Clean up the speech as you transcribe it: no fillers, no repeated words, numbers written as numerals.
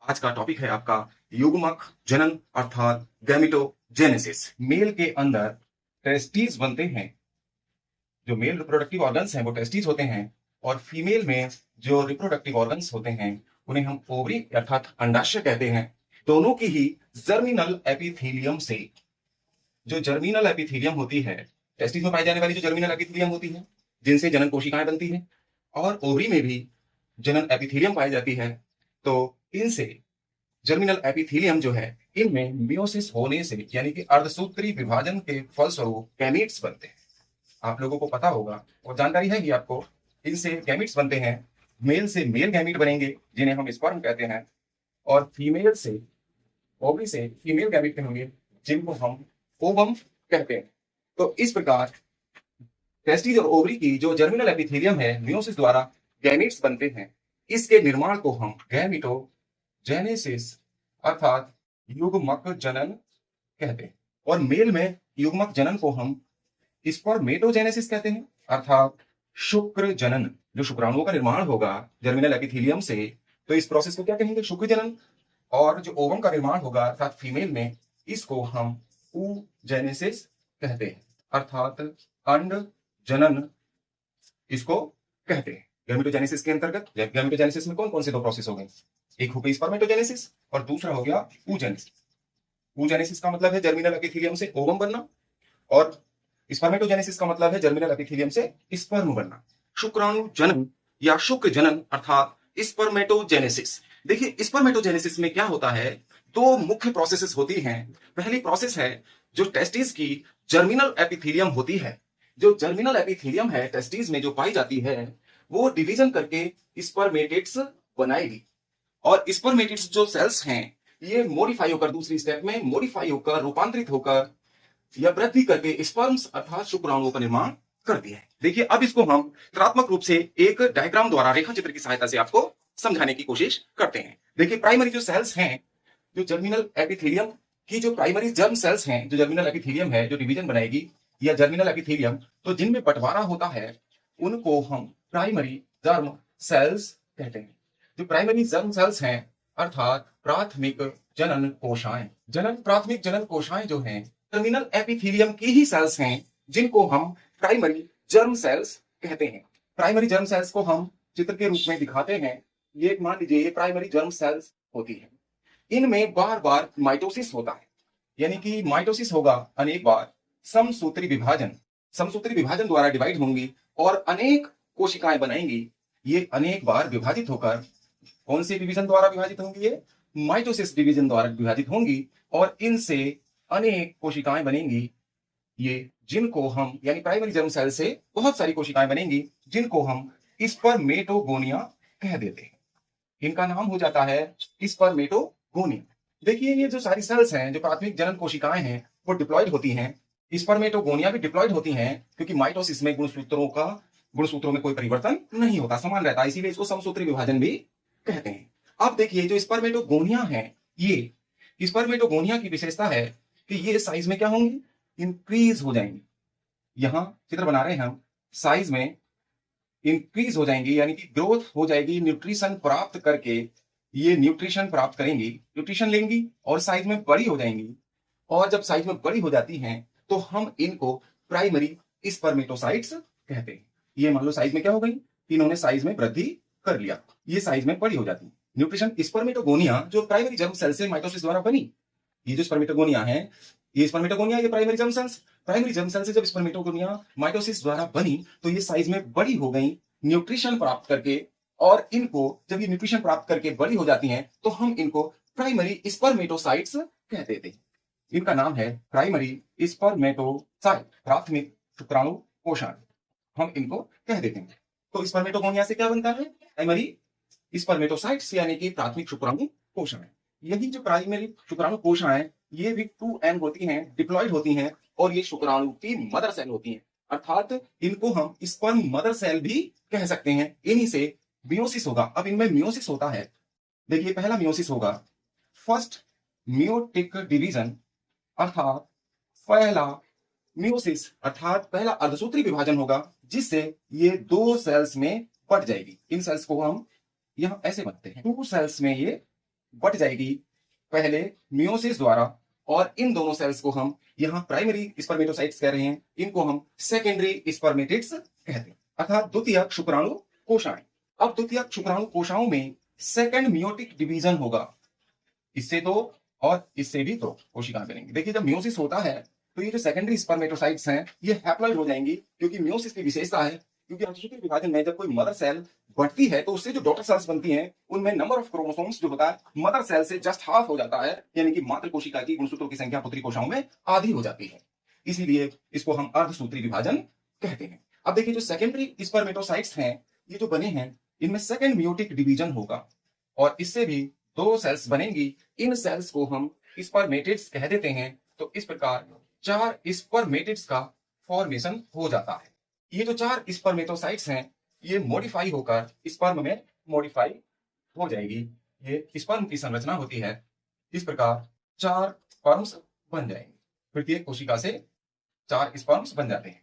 आज का टॉपिक है आपका युग्मक जनन अर्थात गैमेटोजेनेसिस। मेल के अंदर टेस्टिस बनते हैं। जो मेल रिप्रोडक्टिव ऑर्गन्स हैं वो टेस्टिस होते हैं, और फीमेल में जो रिप्रोडक्टिव ऑर्गन्स होते हैं उन्हें हम ओवरी अर्थात अंडाशय कहते हैं। दोनों की ही जर्मिनल एपिथेलियम से, जो जर्मिनल एपिथेलियम होती है, टेस्टिस में पाई जाने वाली जो जर्मिनल एपिथेलियम होती है जिनसे जनन कोशिकाएं बनती हैं, और ओवरी में भी जनन एपिथेलियम पाई जाती है, तो इनसे जर्मिनल एपिथेलियम जो है इनमें मियोसिस होने से यानी कि अर्धसूत्री विभाजन के फलस्वरूप गैमीट्स बनते हैं। आप लोगों को पता होगा और जानकारी है कि आपको, इनसे गैमीट्स बनते हैं। मेल से मेल गैमीट बनेंगे जिन्हें हम स्पर्म कहते हैं, और फीमेल से, ओवरी से फीमेल गैमीट होंगे जिनको हम ओवम कहते हैं। तो इस प्रकार टेस्टिस और ओवरी की जो जर्मिनल एपिथेलियम है मियोसिस द्वारा गैमीट्स बनते हैं। इसके निर्माण को हम गैमेटोजेनेसिस अर्थात युग्मक जनन कहते हैं, और मेल में युग्मक जनन को हम स्पर्मेटोजेनेसिस कहते हैं अर्थात शुक्र जनन। जो शुक्राणुओं का निर्माण होगा जर्मिनल एपिथेलियम से, तो इस प्रोसेस को क्या कहेंगे? शुक्र जनन। और जो ओवम का निर्माण होगा अर्थात फीमेल में, इसको हम ऊजेनेसिस कहते हैं अर्थात अंड जनन इसको कहते हैं। गैमेटोजेनेसिस के अंतर्गत, गैमेटोजेनेसिस में कौन कौन से दो प्रोसेस हो गए? एक हो गई स्पर्मेटोजेनेसिस और दूसरा हो गया ऊजेनेसिस। ऊजेनेसिस का मतलब है जर्मिनल एपिथेलियम से ओवम बनना, और स्पर्मेटोजेनेसिस का मतलब है जर्मिनल एपिथेलियम से स्पर्म बनना। शुक्राणु जनन या शुक्र जनन अर्थात स्पर्मेटोजेनेसिस। देखिए, स्पर्मेटोजेनेसिस में क्या होता है, दो मुख्य प्रोसेसेस होती हैं। पहली प्रोसेस है जो टेस्टिस की जर्मिनल एपिथेलियम होती है। जो जर्मिनल एपिथेलियम है टेस्टिस में जो पाई जाती है, वो डिवीजन करके स्पर्मेटिड्स बनाएगी, और स्पर्मेटिड्स जो सेल्स हैं ये मॉडिफाई होकर, दूसरी स्टेप में मॉडिफाई होकर, रूपांतरित होकर या वृद्धि करके स्पर्म्स अर्थात शुक्राणुओं का निर्माण करती है। देखिए, अब इसको हम चित्रात्मक रूप से एक डायग्राम द्वारा, रेखा चित्र की सहायता से आपको समझाने की कोशिश करते हैं। देखिए, प्राइमरी जो सेल्स हैं, जो जर्मिनल एपिथेलियम की जो प्राइमरी जर्म सेल्स हैं, जो जर्मिनल एपिथेलियम है जो डिवीजन बनाएगी, या जर्मिनल एपिथेलियम, तो जिनमें बंटवारा होता है उनको हम प्राइमरी जर्म सेल्स कहते हैं। जो प्राइमरी जर्म सेल्स हैं अर्थात प्राथमिक जनन कोशाएं, प्राथमिक जनन कोशाएं जो हैं टर्मिनल एपिथेलियम की ही सेल्स हैं, जिनको हम प्राइमरी जर्म सेल्स कहते हैं। प्राइमरी जर्म सेल्स को हम चित्र के रूप में दिखाते हैं। ये मान लीजिए ये प्राइमरी जर्म सेल्स होती है। इनमें बार बार माइटोसिस होता है, यानी कि माइटोसिस होगा अनेक बार। समसूत्री विभाजन द्वारा डिवाइड होंगी और अनेक कोशिकाएं बनाएंगी। ये अनेक बार विभाजित होकर कौन सी डिवीजन द्वारा विभाजित होंगी? ये माइटोसिस डिवीजन द्वारा विभाजित होंगी, और इनसे अनेक कोशिकाएं बनेंगी। ये जिनको हम, यानी प्राइमरी जर्म सेल से बहुत सारी कोशिकाएं बनेंगी जिनको हम स्पर्मेटोगोनिया कह देते हैं। इनका नाम हो जाता है स्पर्मेटोगोनिया। देखिए, ये जो सारी सेल्स हैं, जो प्राथमिक जनन कोशिकाएं हैं, वो डिप्लॉयड होती हैं। स्पर्मेटोगोनिया भी डिप्लॉयड होती हैं, क्योंकि माइटोसिस में गुणसूत्रों में कोई परिवर्तन नहीं होता, समान रहता है, इसीलिए इसको समसूत्री विभाजन भी कहते हैं। अब देखिए, जो स्पर्मेटोगोनिया है, ये स्पर्मेटोगोनिया की विशेषता है कि ये साइज में क्या होंगी? इंक्रीज हो जाएंगी। यहां चित्र बना रहे हैं हम, साइज में इंक्रीज हो जाएंगी, यानी कि ग्रोथ हो जाएगी। न्यूट्रिशन प्राप्त करके ये न्यूट्रिशन प्राप्त करेंगी, न्यूट्रिशन लेंगी और साइज में बड़ी हो जाएंगी। और जब साइज में बड़ी हो जाती हैं तो हम इनको प्राइमरी स्पर्मेटोसाइट्स कहते हैं। ये मान लो साइज में क्या हो गई, इन्होंने साइज में वृद्धि कर लिया, ये साइज में बड़ी हो जाती है। न्यूट्रिशन स्पर्मेटोगोनिया जो प्राइमरी जर्म सेल से माइटोसिस द्वारा बनी, ये जो स्पर्मेटोगोनिया है, ये स्पर्मेटोगोनिया, ये प्राइमरी जर्म सेल से जब स्पर्मेटोगोनिया माइटोसिस द्वारा बनी तो ये साइज में बड़ी हो गई न्यूट्रिशन प्राप्त करके। और इनको जब ये न्यूट्रिशन प्राप्त करके बड़ी हो जाती हैं तो हम इनको प्राइमरी स्पर्मेटोसाइट्स कह देते हैं। इनका नाम है प्राइमरी स्पर्मेटोसाइट, प्राथमिक शुक्राणु कोशाएं, हम इनको कह देते हैं। तो स्पर्मेटोगोनिया से क्या बनता है? प्राइमरी स्पर्मेटोसाइट्स, यानी कि प्राथमिक शुक्राणु कोशाएं। यही जो प्राइमरी शुक्राणु कोशाएं, ये भी 2n होती हैं, डिप्लॉयड होती हैं, और ये शुक्राणु की मदर सेल होती हैं, अर्थात इनको हम स्पर्म मदर सेल भी कह सकते हैं। इन्हीं से मियोसिस होगा। अब इनमें मियोसिस होता है, देखिए, पहला मियोसिस होगा फर्स्ट मियोटिक डिवीजन, अर्थात पहला मियोसिस अर्थात पहला अर्धसूत्री विभाजन होगा, जिससे ये दो सेल्स में बट जाएगी। इन सेल्स को हम यहां ऐसे बनते हैं, टू सेल्स में ये बट जाएगी पहले मियोसिस द्वारा, और इन दोनों सेल्स को हम यहाँ प्राइमरी स्पर्मेटोसाइट्स कह रहे हैं, इनको हम सेकेंडरी स्पर्मेटिड्स कहते हैं, अर्थात द्वितीयक शुक्राणु कोशाएं। अब द्वितीयक शुक्राणु कोशाओं में सेकंड मियोटिक डिवीजन होगा, इससे दो और इससे भी दो कोशिकाएं बनेंगी। देखिए जब मियोसिस होता है तो ये जो सेकेंडरी स्पर्मेटोसाइट्स हैं ये हैप्लॉइड हो जाएंगी, क्योंकि मियोसिस की विशेषता है, क्योंकि अंतःसूत्री विभाजन में जब कोई मदर सेल बढ़ती है तो उससे जो डॉटर सेल्स बनती हैं उनमें नंबर ऑफ क्रोमोसोम्स जो होता है मदर सेल से जस्ट हाफ हो जाता है, यानी कि मातृ कोशिका की गुणसूत्रों की संख्या पुत्री कोशिकाओं में आधी हो जाती है, इसीलिए इसको हम अर्धसूत्री विभाजन कहते हैं। अब देखिए जो सेकेंडरी स्पर्मेटोसाइट्स हैं ये जो बने हैं इनमें सेकेंड मियोटिक डिवीजन होगा और इससे भी दो सेल्स बनेंगी, इन सेल्स को हम स्पर्मेटिड्स कह देते हैं। तो इस प्रकार चार स्पर्मेटिड्स का फॉर्मेशन हो जाता है। ये जो चार स्पर्मेटोसाइट्स हैं ये मॉडिफाई होकर स्पर्म में मॉडिफाई हो जाएगी, ये स्पर्म की संरचना होती है। इस प्रकार चार स्पर्म्स बन जाएंगे, प्रत्येक कोशिका से चार स्पर्म्स बन जाते हैं।